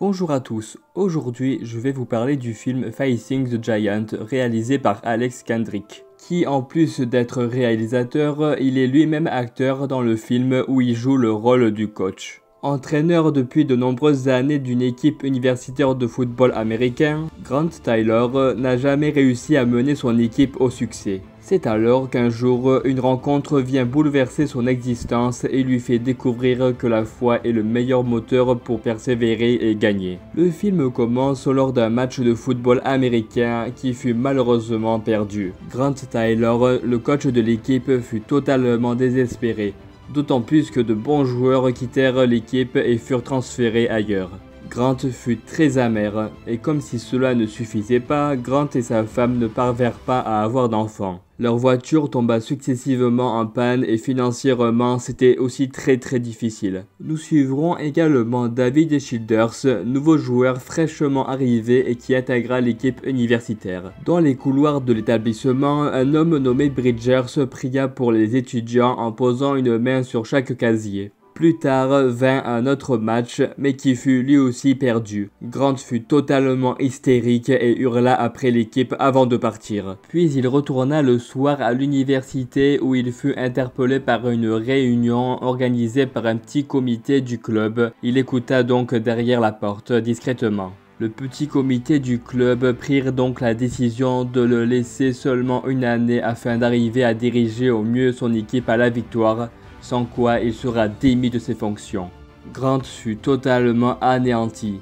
Bonjour à tous, aujourd'hui je vais vous parler du film Facing the Giant réalisé par Alex Kendrick, qui en plus d'être réalisateur, il est lui-même acteur dans le film où il joue le rôle du coach. Entraîneur depuis de nombreuses années d'une équipe universitaire de football américain, Grant Taylor n'a jamais réussi à mener son équipe au succès. C'est alors qu'un jour, une rencontre vient bouleverser son existence et lui fait découvrir que la foi est le meilleur moteur pour persévérer et gagner. Le film commence lors d'un match de football américain qui fut malheureusement perdu. Grant Taylor, le coach de l'équipe, fut totalement désespéré, d'autant plus que de bons joueurs quittèrent l'équipe et furent transférés ailleurs. Grant fut très amer, et comme si cela ne suffisait pas, Grant et sa femme ne parvinrent pas à avoir d'enfants. Leur voiture tomba successivement en panne et financièrement c'était aussi très difficile. Nous suivrons également David Childers, nouveau joueur fraîchement arrivé et qui intégra l'équipe universitaire. Dans les couloirs de l'établissement, un homme nommé Bridgers pria pour les étudiants en posant une main sur chaque casier. Plus tard vint un autre match, mais qui fut lui aussi perdu. Grant fut totalement hystérique et hurla après l'équipe avant de partir. Puis il retourna le soir à l'université où il fut interpellé par une réunion organisée par un petit comité du club. Il écouta donc derrière la porte discrètement. Le petit comité du club prirent donc la décision de le laisser seulement une année afin d'arriver à diriger au mieux son équipe à la victoire, sans quoi il sera démis de ses fonctions. Grant fut totalement anéanti,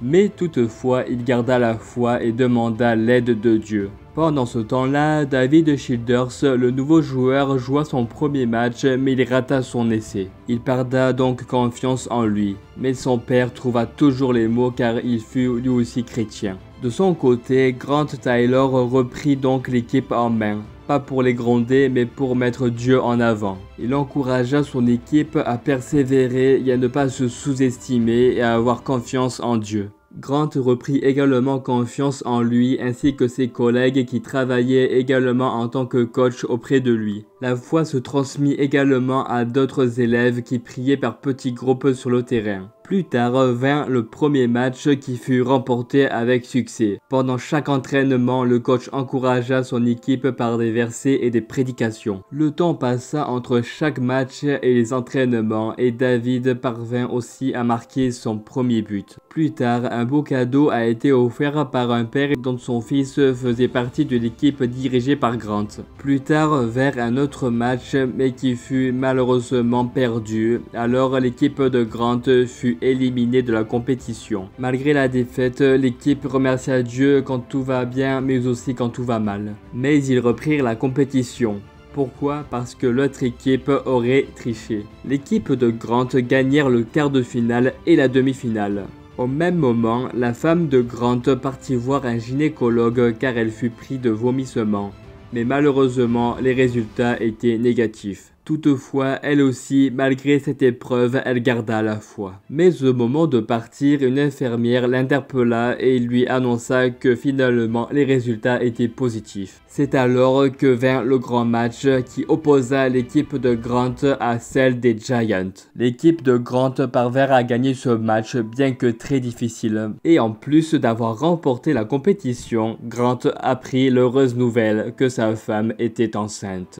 mais toutefois il garda la foi et demanda l'aide de Dieu. Pendant ce temps-là, David Childers, le nouveau joueur, joua son premier match, mais il rata son essai. Il perdit donc confiance en lui, mais son père trouva toujours les mots car il fut lui aussi chrétien. De son côté, Grant Taylor reprit donc l'équipe en main. Pas pour les gronder, mais pour mettre Dieu en avant. Il encouragea son équipe à persévérer et à ne pas se sous-estimer et à avoir confiance en Dieu. Grant reprit également confiance en lui ainsi que ses collègues qui travaillaient également en tant que coach auprès de lui. La foi se transmit également à d'autres élèves qui priaient par petits groupes sur le terrain. Plus tard vint le premier match qui fut remporté avec succès. Pendant chaque entraînement, le coach encouragea son équipe par des versets et des prédications. Le temps passa entre chaque match et les entraînements et David parvint aussi à marquer son premier but. Plus tard, un beau cadeau a été offert par un père dont son fils faisait partie de l'équipe dirigée par Grant. Plus tard, vers un autre match mais qui fut malheureusement perdu, alors l'équipe de Grant fut éliminée de la compétition. Malgré la défaite, l'équipe remercia Dieu quand tout va bien mais aussi quand tout va mal. Mais ils reprirent la compétition. Pourquoi? Parce que l'autre équipe aurait triché. L'équipe de Grant gagnèrent le quart de finale et la demi-finale. Au même moment, la femme de Grant partit voir un gynécologue car elle fut prise de vomissements. Mais malheureusement, les résultats étaient négatifs. Toutefois, elle aussi, malgré cette épreuve, elle garda la foi. Mais au moment de partir, une infirmière l'interpella et lui annonça que finalement les résultats étaient positifs. C'est alors que vint le grand match qui opposa l'équipe de Grant à celle des Giants. L'équipe de Grant parvint à gagner ce match bien que très difficile. Et en plus d'avoir remporté la compétition, Grant apprit l'heureuse nouvelle que sa femme était enceinte.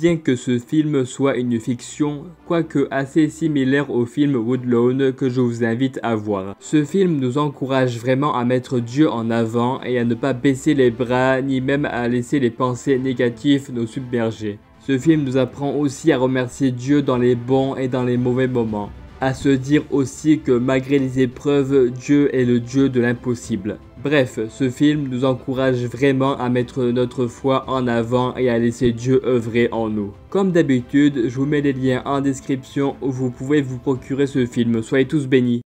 Bien que ce film soit une fiction, quoique assez similaire au film Woodlawn que je vous invite à voir, ce film nous encourage vraiment à mettre Dieu en avant et à ne pas baisser les bras ni même à laisser les pensées négatives nous submerger. Ce film nous apprend aussi à remercier Dieu dans les bons et dans les mauvais moments. À se dire aussi que malgré les épreuves, Dieu est le Dieu de l'impossible. Bref, ce film nous encourage vraiment à mettre notre foi en avant et à laisser Dieu œuvrer en nous. Comme d'habitude, je vous mets les liens en description où vous pouvez vous procurer ce film. Soyez tous bénis.